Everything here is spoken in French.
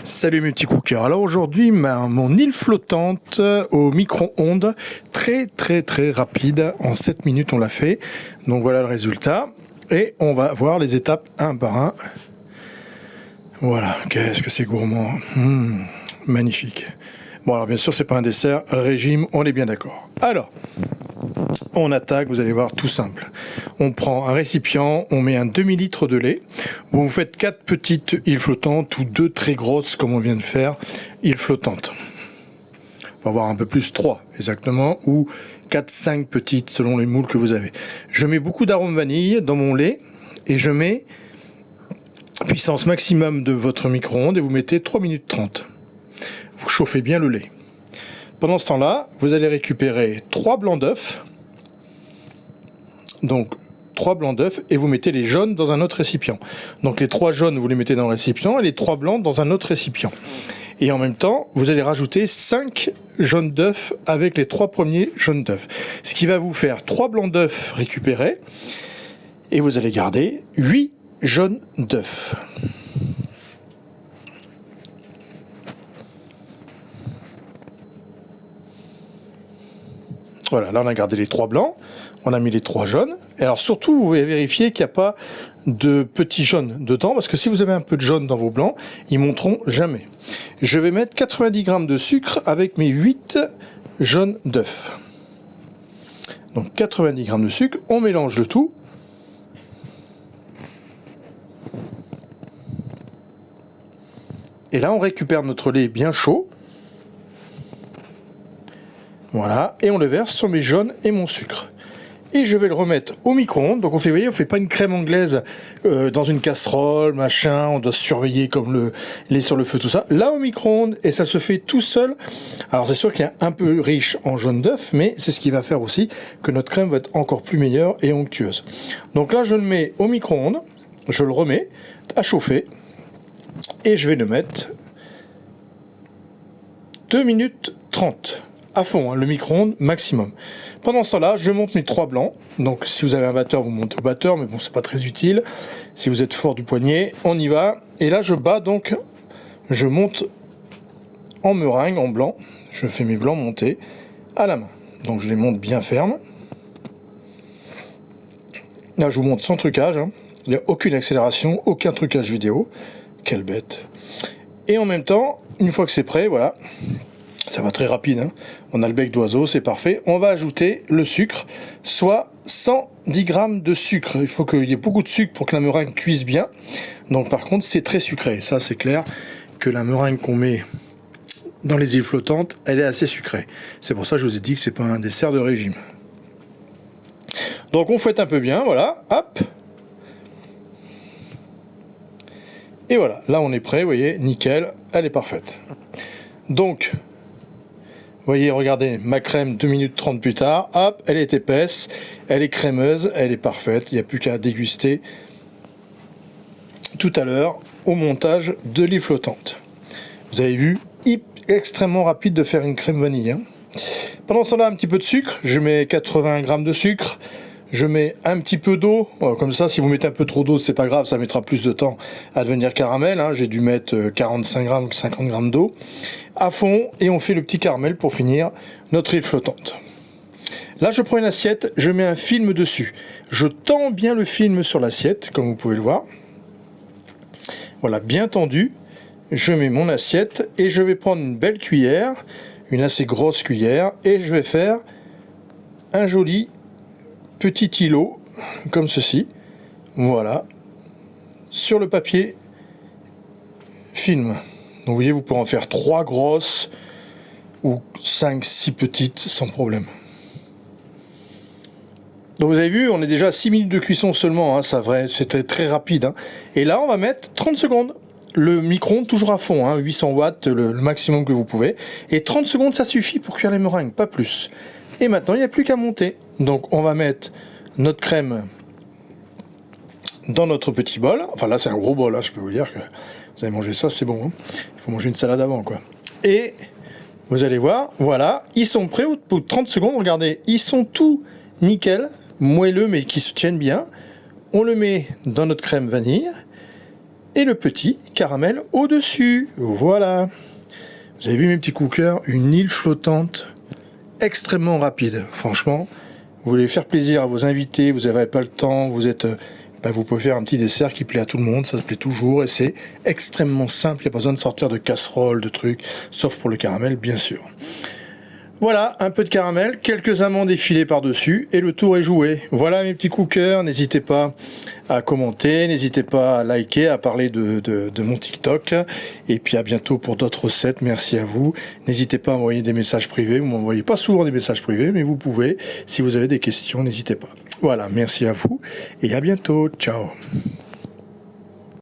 Salut mes petits cookers. Alors aujourd'hui, mon île flottante au micro-ondes, très rapide. En 7 minutes, on l'a fait. Donc voilà le résultat. Et on va voir les étapes un par un. Voilà, qu'est-ce que c'est gourmand. Magnifique. Bon alors bien sûr, c'est pas un dessert, régime, on est bien d'accord. Alors, on attaque, vous allez voir, tout simple. On prend un récipient, on met un demi-litre de lait. Vous faites 4 petites îles flottantes ou 2 très grosses, comme on vient de faire, îles flottantes. On va voir un peu plus 3 exactement, ou 4-5 petites selon les moules que vous avez. Je mets beaucoup d'arôme vanille dans mon lait et je mets puissance maximum de votre micro-ondes et vous mettez 3 minutes 30. Vous chauffez bien le lait. Pendant ce temps-là, vous allez récupérer 3 blancs d'œufs. Donc 3 blancs d'œufs et vous mettez les jaunes dans un autre récipient. Donc les 3 jaunes, vous les mettez dans le récipient et les 3 blancs dans un autre récipient. Et en même temps, vous allez rajouter 5 jaunes d'œufs avec les 3 premiers jaunes d'œufs. Ce qui va vous faire 3 blancs d'œufs récupérés et vous allez garder 8 jaunes d'œufs. Voilà, là on a gardé les 3 blancs, on a mis les 3 jaunes. Et alors surtout, vous pouvez vérifier qu'il n'y a pas de petits jaunes dedans, parce que si vous avez un peu de jaune dans vos blancs, ils monteront jamais. Je vais mettre 90 g de sucre avec mes 8 jaunes d'œufs. Donc 90 g de sucre, on mélange le tout. Et là, on récupère notre lait bien chaud. Voilà, et on le verse sur mes jaunes et mon sucre. Et je vais le remettre au micro-ondes. Donc on fait, vous voyez, on fait pas une crème anglaise dans une casserole, machin, on doit surveiller comme le lait sur le feu, tout ça. Là au micro-ondes, et ça se fait tout seul. Alors c'est sûr qu'il est un peu riche en jaune d'œuf, mais c'est ce qui va faire aussi que notre crème va être encore plus meilleure et onctueuse. Donc là je le mets au micro-ondes, je le remets à chauffer, et je vais le mettre 2 minutes 30. À fond, hein, le micro-ondes maximum. Pendant ce temps-là, je monte mes 3 blancs. Donc si vous avez un batteur, vous montez au batteur, mais bon, c'est pas très utile. Si vous êtes fort du poignet, on y va. Et là, je bats, donc, je monte en meringue, en blanc. Je fais mes blancs monter à la main. Donc je les monte bien fermes. Là, je vous montre sans trucage. Hein. Il n'y a aucune accélération, aucun trucage vidéo. Quelle bête. Et en même temps, une fois que c'est prêt, voilà. Ça va très rapide, hein. On a le bec d'oiseau, c'est parfait. On va ajouter le sucre, soit 110 g de sucre. Il faut qu'il y ait beaucoup de sucre pour que la meringue cuise bien. Donc par contre, c'est très sucré. Ça, c'est clair que la meringue qu'on met dans les îles flottantes, elle est assez sucrée. C'est pour ça que je vous ai dit que c'est pas un dessert de régime. Donc on fouette un peu bien, voilà, hop. Et voilà, là on est prêt, vous voyez, nickel, elle est parfaite. Donc, vous voyez, regardez, ma crème 2 minutes 30 plus tard, hop, elle est épaisse, elle est crémeuse, elle est parfaite, il n'y a plus qu'à déguster tout à l'heure au montage de l'île flottante. Vous avez vu, extrêmement rapide de faire une crème vanille. Hein. Pendant ce temps-là, un petit peu de sucre, je mets 80 g de sucre, je mets un petit peu d'eau, comme ça, si vous mettez un peu trop d'eau, c'est pas grave, ça mettra plus de temps à devenir caramel, hein. J'ai dû mettre 45 g ou 50 g d'eau, à fond, et on fait le petit caramel pour finir notre île flottante. Là, je prends une assiette, je mets un film dessus. Je tends bien le film sur l'assiette, comme vous pouvez le voir. Voilà, bien tendu. Je mets mon assiette, et je vais prendre une belle cuillère, une assez grosse cuillère, et je vais faire un joli petit îlot, comme ceci, voilà, sur le papier film. Donc vous voyez, vous pouvez en faire 3 grosses ou 5-6 petites sans problème. Donc vous avez vu, on est déjà à 6 minutes de cuisson seulement, hein, c'était très rapide. Hein. Et là, on va mettre 30 secondes. Le micro-ondes toujours à fond, hein, 800 watts, le maximum que vous pouvez. Et 30 secondes, ça suffit pour cuire les meringues, pas plus. Et maintenant, il n'y a plus qu'à monter. Donc on va mettre notre crème dans notre petit bol. Enfin là, c'est un gros bol, hein, je peux vous dire que vous avez mangé ça, c'est bon. Hein. Il faut manger une salade avant, quoi. Et vous allez voir, voilà, ils sont prêts au bout de 30 secondes. Regardez, ils sont tout nickel, moelleux, mais qui se tiennent bien. On le met dans notre crème vanille. et le petit caramel au-dessus. Voilà. Vous avez vu mes petits cookers, une île flottante extrêmement rapide. Franchement, vous voulez faire plaisir à vos invités, vous n'avez pas le temps, vous pouvez faire un petit dessert qui plaît à tout le monde, ça se plaît toujours et c'est extrêmement simple, il n'y a pas besoin de sortir de casserole, de trucs, sauf pour le caramel bien sûr. Voilà, un peu de caramel, quelques amandes effilées par-dessus et le tour est joué. Voilà mes petits cookers, n'hésitez pas à commenter, n'hésitez pas à liker, à parler de mon TikTok. Et puis à bientôt pour d'autres recettes, merci à vous. N'hésitez pas à envoyer des messages privés, vous m'envoyez pas souvent des messages privés, mais vous pouvez. Si vous avez des questions, n'hésitez pas. Voilà, merci à vous et à bientôt, ciao.